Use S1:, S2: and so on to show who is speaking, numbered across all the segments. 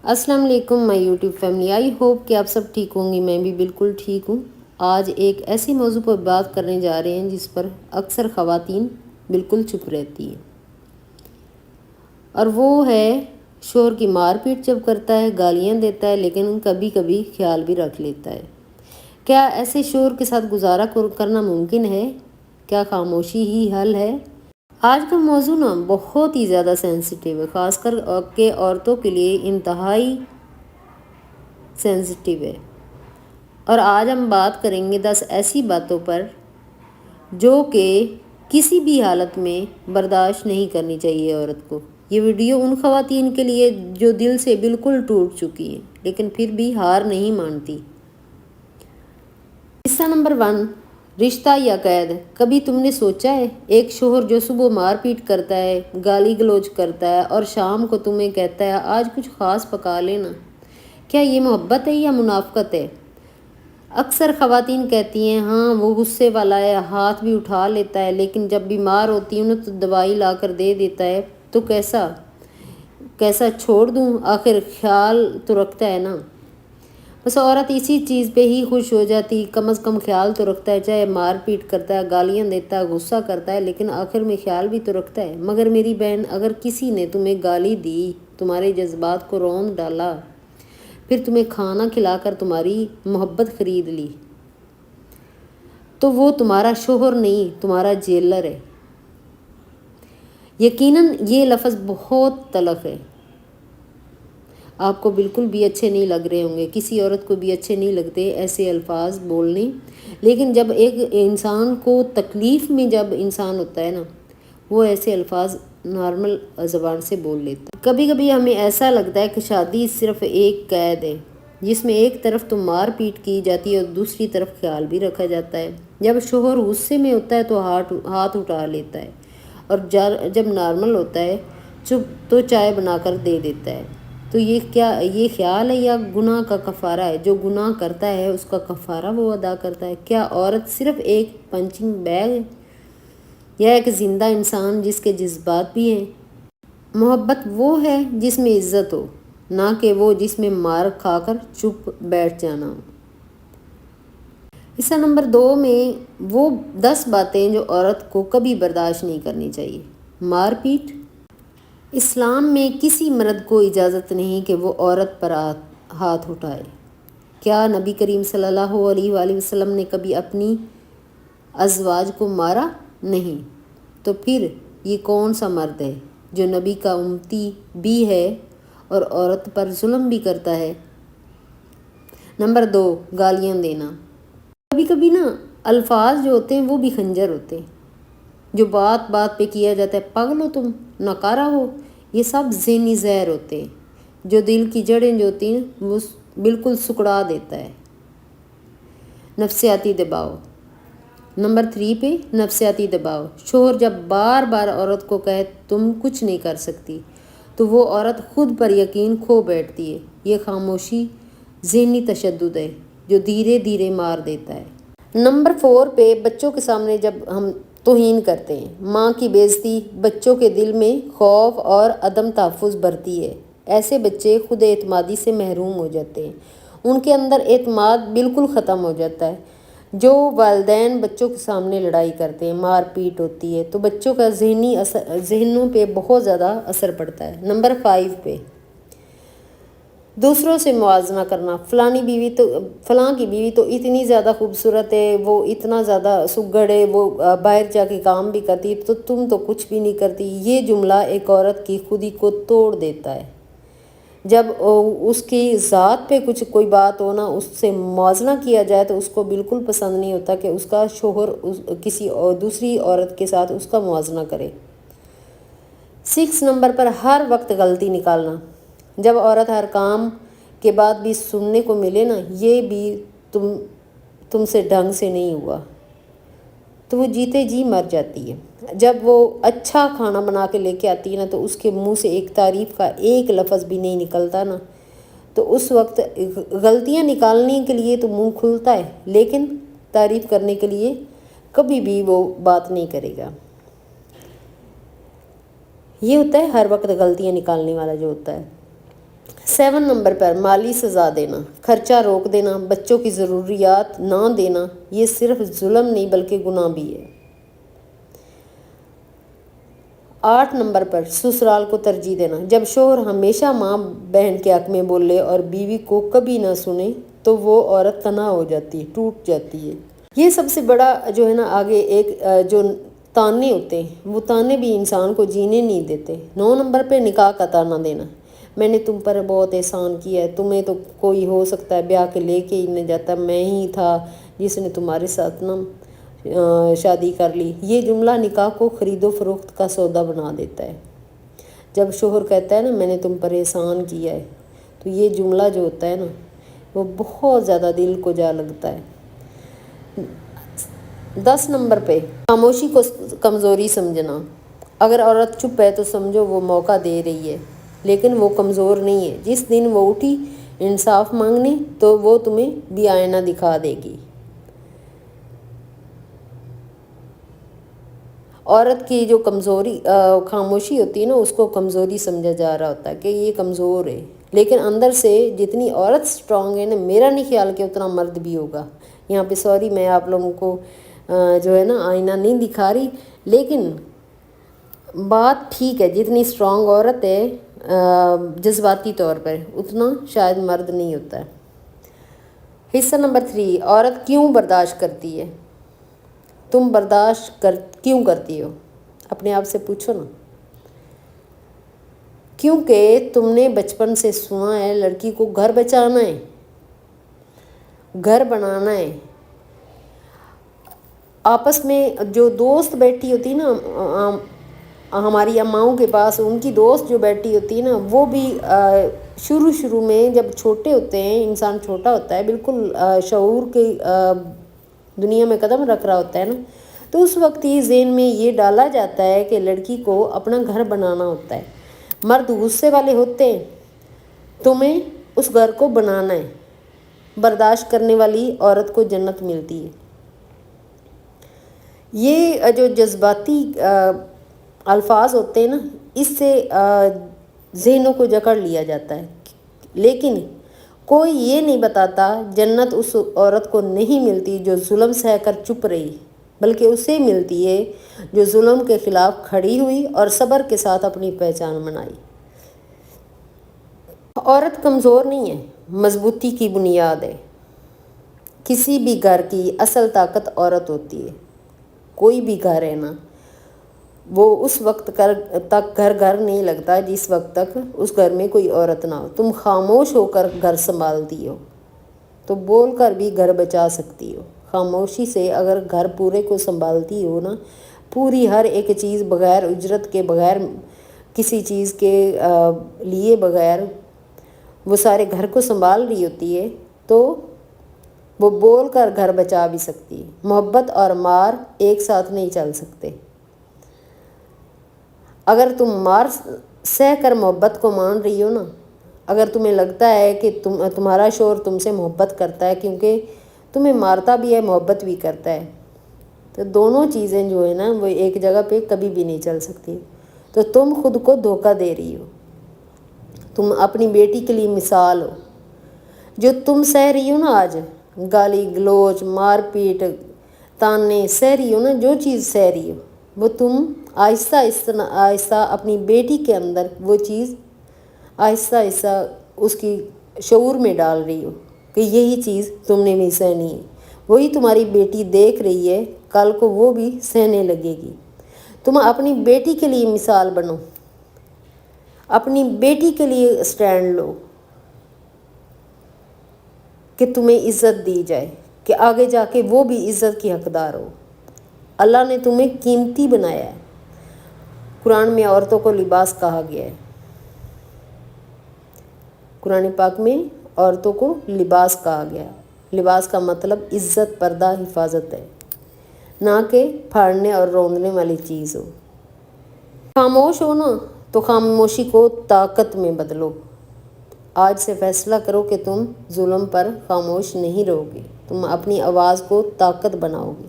S1: السلام علیکم مائی YouTube family, I hope کہ آپ سب ٹھیک ہوں گی۔ میں بھی بالکل ٹھیک ہوں۔ آج ایک ایسی موضوع پر بات کرنے جا رہے ہیں جس پر اکثر خواتین بالکل چپ رہتی ہیں، اور وہ ہے شوہر کی مار پیٹ جب کرتا ہے، گالیاں دیتا ہے لیکن کبھی کبھی خیال بھی رکھ لیتا ہے۔ کیا ایسے شوہر کے ساتھ گزارا کرنا ممکن ہے؟ کیا خاموشی ہی حل ہے؟ آج کا موضوع بہت ہی زیادہ سینسیٹیو ہے، خاص کر کہ عورتوں کے لیے انتہائی سینسیٹیو ہے۔ اور آج ہم بات کریں گے 10 ایسی باتوں پر جو کہ کسی بھی حالت میں برداشت نہیں کرنی چاہیے عورت کو۔ یہ ویڈیو ان خواتین کے لیے جو دل سے بالکل ٹوٹ چکی ہیں لیکن پھر بھی ہار نہیں مانتی۔ حصہ نمبر 1، رشتہ یا قید۔ کبھی تم نے سوچا ہے، ایک شوہر جو صبح مار پیٹ کرتا ہے، گالی گلوچ کرتا ہے اور شام کو تمہیں کہتا ہے آج کچھ خاص پکا لینا، کیا یہ محبت ہے یا منافقت ہے؟ اکثر خواتین کہتی ہیں ہاں وہ غصے والا ہے، ہاتھ بھی اٹھا لیتا ہے، لیکن جب بیمار ہوتی ہوں تو دوائی لا کر دے دیتا ہے، تو کیسا چھوڑ دوں، آخر خیال تو رکھتا ہے نا۔ بس عورت اسی چیز پہ ہی خوش ہو جاتی، کم از کم خیال تو رکھتا ہے، چاہے مار پیٹ کرتا ہے، گالیاں دیتا ہے، غصہ کرتا ہے، لیکن آخر میں خیال بھی تو رکھتا ہے۔ مگر میری بہن، اگر کسی نے تمہیں گالی دی، تمہارے جذبات کو روند ڈالا، پھر تمہیں کھانا کھلا کر تمہاری محبت خرید لی، تو وہ تمہارا شوہر نہیں، تمہارا جیلر ہے۔ یقیناً یہ لفظ بہت تلخ ہے، آپ کو بالکل بھی اچھے نہیں لگ رہے ہوں گے، کسی عورت کو بھی اچھے نہیں لگتے ایسے الفاظ بولنے، لیکن جب ایک انسان کو تکلیف میں جب انسان ہوتا ہے نا، وہ ایسے الفاظ نارمل زبان سے بول لیتا ہے۔ کبھی کبھی ہمیں ایسا لگتا ہے کہ شادی صرف ایک قید ہے جس میں ایک طرف تو مار پیٹ کی جاتی ہے اور دوسری طرف خیال بھی رکھا جاتا ہے۔ جب شوہر غصے میں ہوتا ہے تو ہاتھ اٹھا لیتا ہے، اور جب نارمل ہوتا ہے چپ تو چائے بنا کر دے دیتا ہے۔ تو یہ خیال ہے یا گناہ کا کفارہ ہے؟ جو گناہ کرتا ہے اس کا کفارہ وہ ادا کرتا ہے۔ کیا عورت صرف ایک پنچنگ بیگ ہے یا ایک زندہ انسان جس کے جذبات بھی ہیں؟ محبت وہ ہے جس میں عزت ہو، نہ کہ وہ جس میں مار کھا کر چپ بیٹھ جانا ہو۔ حصہ نمبر 2 میں وہ 10 باتیں جو عورت کو کبھی برداشت نہیں کرنی چاہیے۔ مار پیٹ۔ اسلام میں کسی مرد کو اجازت نہیں کہ وہ عورت پر ہاتھ اٹھائے۔ کیا نبی کریم صلی اللہ علیہ وآلہ وسلم نے کبھی اپنی ازواج کو مارا؟ نہیں۔ تو پھر یہ کون سا مرد ہے جو نبی کا امتی بھی ہے اور عورت پر ظلم بھی کرتا ہے؟ نمبر 2، گالیاں دینا۔ کبھی کبھی الفاظ جو ہوتے ہیں وہ بھی خنجر ہوتے ہیں، جو بات بات پہ کیا جاتا ہے، پاگل ہو تم، ناکارہ ہو، یہ سب ذہنی زہر ہوتے ہیں جو دل کی جڑیں جو ہوتی ہیں وہ بالکل سکڑا دیتا ہے۔ نفسیاتی دباؤ۔ نمبر 3 پہ نفسیاتی دباؤ۔ شوہر جب بار بار عورت کو کہے تم کچھ نہیں کر سکتی، تو وہ عورت خود پر یقین کھو بیٹھتی ہے۔ یہ خاموشی ذہنی تشدد ہے جو دھیرے دھیرے مار دیتا ہے۔ نمبر 4 پہ بچوں کے سامنے جب ہم توہین کرتے ہیں، ماں کی بے عزتی بچوں کے دل میں خوف اور عدم تحفظ بھرتی ہے۔ ایسے بچے خود اعتمادی سے محروم ہو جاتے ہیں، ان کے اندر اعتماد بالکل ختم ہو جاتا ہے۔ جو والدین بچوں کے سامنے لڑائی کرتے ہیں، مار پیٹ ہوتی ہے، تو بچوں کا ذہنوں پہ بہت زیادہ اثر پڑتا ہے۔ نمبر 5 پہ دوسروں سے موازنہ کرنا۔ فلاں کی بیوی تو اتنی زیادہ خوبصورت ہے، وہ اتنا زیادہ سگڑ ہے، وہ باہر جا کے کام بھی کرتی، تو تم تو کچھ بھی نہیں کرتی۔ یہ جملہ ایک عورت کی خودی کو توڑ دیتا ہے۔ جب اس کی ذات پہ کوئی بات ہو نا، اس سے موازنہ کیا جائے تو اس کو بالکل پسند نہیں ہوتا کہ اس کا شوہر کسی دوسری عورت کے ساتھ اس کا موازنہ کرے۔ 6 نمبر پر ہر وقت غلطی نکالنا۔ جب عورت ہر کام کے بعد بھی سننے کو ملے نا، یہ بھی تم سے ڈھنگ سے نہیں ہوا، تو وہ جیتے جی مر جاتی ہے۔ جب وہ اچھا کھانا بنا کے لے کے آتی ہے نا، تو اس کے منہ سے ایک تعریف کا ایک لفظ بھی نہیں نکلتا نا، تو اس وقت غلطیاں نکالنے کے لیے تو منہ کھلتا ہے، لیکن تعریف کرنے کے لیے کبھی بھی وہ بات نہیں کرے گا۔ یہ ہوتا ہے ہر وقت غلطیاں نکالنے والا جو ہوتا ہے۔ 7 نمبر پر مالی سزا دینا، خرچہ روک دینا، بچوں کی ضروریات نہ دینا، یہ صرف ظلم نہیں بلکہ گناہ بھی ہے۔ 8 نمبر پر سسرال کو ترجیح دینا، جب شوہر ہمیشہ ماں بہن کے حق میں بولے اور بیوی کو کبھی نہ سنے تو وہ عورت تنہا ہو جاتی ہے، ٹوٹ جاتی ہے۔ یہ سب سے بڑا جو ہے نا آگے ایک جو تانے ہوتے ہیں، وہ تانے بھی انسان کو جینے نہیں دیتے۔ 9 نمبر پہ نکاح کا تانا دینا، میں نے تم پر بہت احسان کیا ہے، تمہیں تو کوئی ہو سکتا ہے بیاہ کے لے کے ہی نہیں جاتا، میں ہی تھا جس نے تمہارے ساتھ نا شادی کر لی۔ یہ جملہ نکاح کو خرید و فروخت کا سودا بنا دیتا ہے۔ جب شوہر کہتا ہے نا میں نے تم پر احسان کیا ہے، تو یہ جملہ جو ہوتا ہے نا وہ بہت زیادہ دل کو جا لگتا ہے۔ 10 نمبر پہ خاموشی کو کمزوری سمجھنا، اگر عورت چپ ہے تو سمجھو وہ موقع دے رہی ہے، لیکن وہ کمزور نہیں ہے۔ جس دن وہ اٹھی انصاف مانگنے تو وہ تمہیں بھی آئینہ دکھا دے گی۔ عورت کی جو کمزوری خاموشی ہوتی ہے نا اس کو کمزوری سمجھا جا رہا ہوتا ہے کہ یہ کمزور ہے، لیکن اندر سے جتنی عورت سٹرونگ ہے نا، میرا نہیں خیال کہ اتنا مرد بھی ہوگا۔ یہاں پہ سوری میں آپ لوگوں کو جو ہے نا آئینہ نہیں دکھا رہی، لیکن بات ٹھیک ہے، جتنی سٹرونگ عورت ہے جذباتی طور پر اتنا شاید مرد نہیں ہوتا ہے۔ حصہ نمبر 3، عورت کیوں برداشت کرتی ہے؟ تم برداشت کیوں کرتی ہو؟ اپنے آپ سے پوچھو نا۔ کیونکہ تم نے بچپن سے سنا ہے لڑکی کو گھر بچانا ہے، گھر بنانا ہے۔ آپس میں جو دوست بیٹھی ہوتی نا ہماری اماؤں کے پاس، ان کی دوست جو بیٹھی ہوتی ہے نا وہ بھی شروع میں جب چھوٹے ہوتے ہیں، انسان چھوٹا ہوتا ہے، بالکل شعور کی دنیا میں قدم رکھ رہا ہوتا ہے نا، تو اس وقت ہی ذہن میں یہ ڈالا جاتا ہے کہ لڑکی کو اپنا گھر بنانا ہوتا ہے۔ مرد غصے والے ہوتے ہیں، تمہیں اس گھر کو بنانا ہے۔ برداشت کرنے والی عورت کو جنت ملتی ہے۔ یہ جو جذباتی الفاظ ہوتے ہیں نا اس سے ذہنوں کو جکڑ لیا جاتا ہے، لیکن کوئی یہ نہیں بتاتا جنت اس عورت کو نہیں ملتی جو ظلم سہ کر چپ رہی، بلکہ اسے ملتی ہے جو ظلم کے خلاف کھڑی ہوئی اور صبر کے ساتھ اپنی پہچان بنائی۔ عورت کمزور نہیں ہے، مضبوطی کی بنیاد ہے۔ کسی بھی گھر کی اصل طاقت عورت ہوتی ہے۔ کوئی بھی گھر ہے نا وہ اس وقت تک گھر نہیں لگتا جس وقت تک اس گھر میں کوئی عورت نہ ہو۔ تم خاموش ہو کر گھر سنبھالتی ہو تو بول کر بھی گھر بچا سکتی ہو۔ خاموشی سے اگر گھر پورے کو سنبھالتی ہو نا، پوری ہر ایک چیز بغیر اجرت کے، بغیر کسی چیز کے لیے، بغیر وہ سارے گھر کو سنبھال رہی ہوتی ہے، تو وہ بول کر گھر بچا بھی سکتی ہے۔ محبت اور مار ایک ساتھ نہیں چل سکتے۔ اگر تم مار سہ کر محبت کو مان رہی ہو نا، اگر تمہیں لگتا ہے کہ تمہارا شوہر تم سے محبت کرتا ہے کیونکہ تمہیں مارتا بھی ہے، محبت بھی کرتا ہے، تو دونوں چیزیں جو ہے نا وہ ایک جگہ پہ کبھی بھی نہیں چل سکتی، تو تم خود کو دھوکہ دے رہی ہو۔ تم اپنی بیٹی کے لیے مثال ہو۔ جو تم سہ رہی ہو نا آج، گالی گلوچ، مار پیٹ، تانے سہ رہی ہو نا، جو چیز سہ رہی ہو وہ تم آہستہ آہستہ اپنی بیٹی کے اندر وہ چیز آہستہ آہستہ اس کی شعور میں ڈال رہی ہو کہ یہی چیز تم نے بھی سہنی ہے۔ وہی تمہاری بیٹی دیکھ رہی ہے، کل کو وہ بھی سہنے لگے گی۔ تم اپنی بیٹی کے لیے مثال بنو، اپنی بیٹی کے لیے اسٹینڈ لو کہ تمہیں عزت دی جائے، کہ آگے جا کے وہ بھی عزت کی حقدار ہو۔ اللہ نے تمہیں قیمتی بنایا ہے۔ قرآن میں عورتوں کو لباس کہا گیا ہے۔ قرآن پاک میں عورتوں کو لباس کہا گیا ہے۔ لباس کا مطلب عزت، پردہ، حفاظت ہے، نہ کہ پھاڑنے اور روندنے والی چیز ہو۔ خاموش ہو نا تو خاموشی کو طاقت میں بدلو۔ آج سے فیصلہ کرو کہ تم ظلم پر خاموش نہیں رہو گے، تم اپنی آواز کو طاقت بناؤ گے۔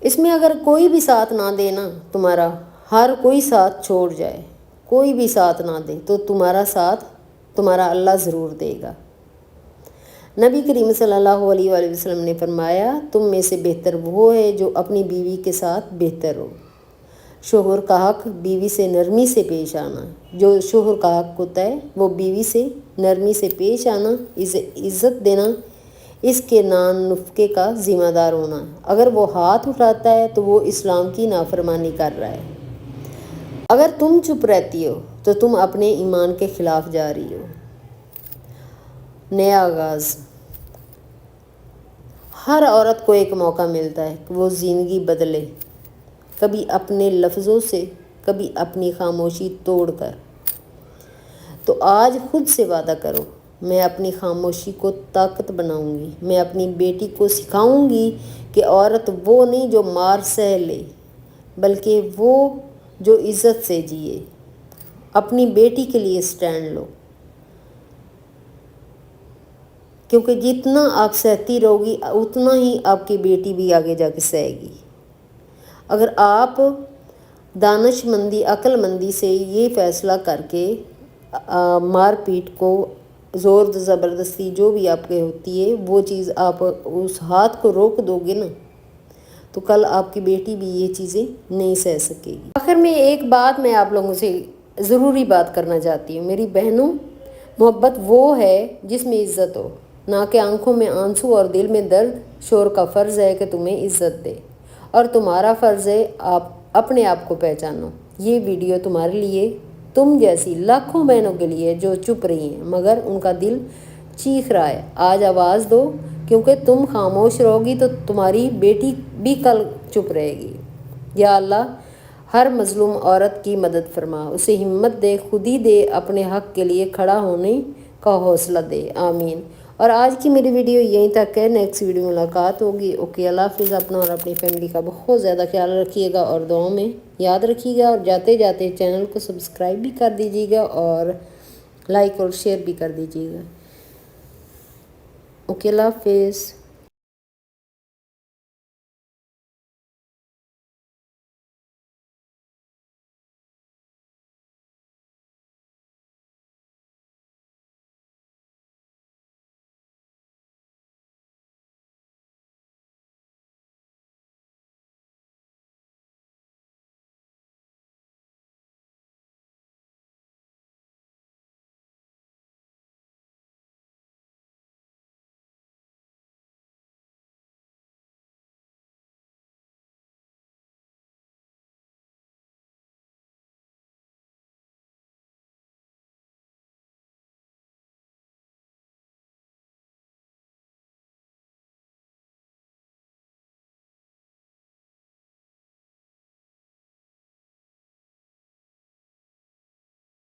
S1: اس میں اگر کوئی بھی ساتھ نہ دے نا، تمہارا ہر کوئی ساتھ چھوڑ جائے، کوئی بھی ساتھ نہ دے تو تمہارا ساتھ تمہارا اللہ ضرور دے گا۔ نبی کریم صلی اللہ علیہ وآلہ وسلم نے فرمایا تم میں سے بہتر وہ ہے جو اپنی بیوی کے ساتھ بہتر ہو۔ شوہر کا حق بیوی سے نرمی سے پیش آنا، جو شوہر کا حق ہوتا ہے وہ بیوی سے نرمی سے پیش آنا، اسے عزت دینا، اس کے نان نفقے کا ذمہ دار ہونا۔ اگر وہ ہاتھ اٹھاتا ہے تو وہ اسلام کی نافرمانی کر رہا ہے۔ اگر تم چپ رہتی ہو تو تم اپنے ایمان کے خلاف جا رہی ہو۔ نیا آغاز۔ ہر عورت کو ایک موقع ملتا ہے کہ وہ زندگی بدلے، کبھی اپنے لفظوں سے، کبھی اپنی خاموشی توڑ کر۔ تو آج خود سے وعدہ کرو، میں اپنی خاموشی کو طاقت بناؤں گی۔ میں اپنی بیٹی کو سکھاؤں گی کہ عورت وہ نہیں جو مار سہ لے، بلکہ وہ جو عزت سے جیے۔ اپنی بیٹی کے لیے سٹینڈ لو، کیونکہ جتنا آپ سہتی رہو گی اتنا ہی آپ کی بیٹی بھی آگے جا کے سہے گی۔ اگر آپ دانش مندی، عقل مندی سے یہ فیصلہ کر کے مار پیٹ کو، زور زبردستی جو بھی آپ کے ہوتی ہے وہ چیز آپ اس ہاتھ کو روک دو گے نا، تو کل آپ کی بیٹی بھی یہ چیزیں نہیں سہ سکے گی۔ آخر میں ایک بات میں آپ لوگوں سے ضروری بات کرنا چاہتی ہوں، میری بہنوں، محبت وہ ہے جس میں عزت ہو، نہ کہ آنکھوں میں آنسو اور دل میں درد۔ شوہر کا فرض ہے کہ تمہیں عزت دے، اور تمہارا فرض ہے آپ اپنے آپ کو پہچانو۔ یہ ویڈیو تمہارے لیے، تم جیسی لاکھوں بہنوں کے لیے جو چپ رہی ہیں مگر ان کا دل چیخ رہا ہے۔ آج آواز دو، کیونکہ تم خاموش رہو گی تو تمہاری بیٹی بھی کل چپ رہے گی۔ یا اللہ، ہر مظلوم عورت کی مدد فرما، اسے ہمت دے، خود ہی دے، اپنے حق کے لیے کھڑا ہونے کا حوصلہ دے، آمین۔ اور آج کی میری ویڈیو یہیں تک ہے، نیکسٹ ویڈیو میں ملاقات ہوگی۔ اوکے، اللہ حافظ۔ اپنا اور اپنی فیملی کا بہت زیادہ خیال رکھیے گا اور دعاؤں میں یاد رکھیے گا، اور جاتے جاتے چینل کو سبسکرائب بھی کر دیجیے گا اور لائک اور شیئر بھی کر دیجیے گا۔ اوکے، اللہ حافظ۔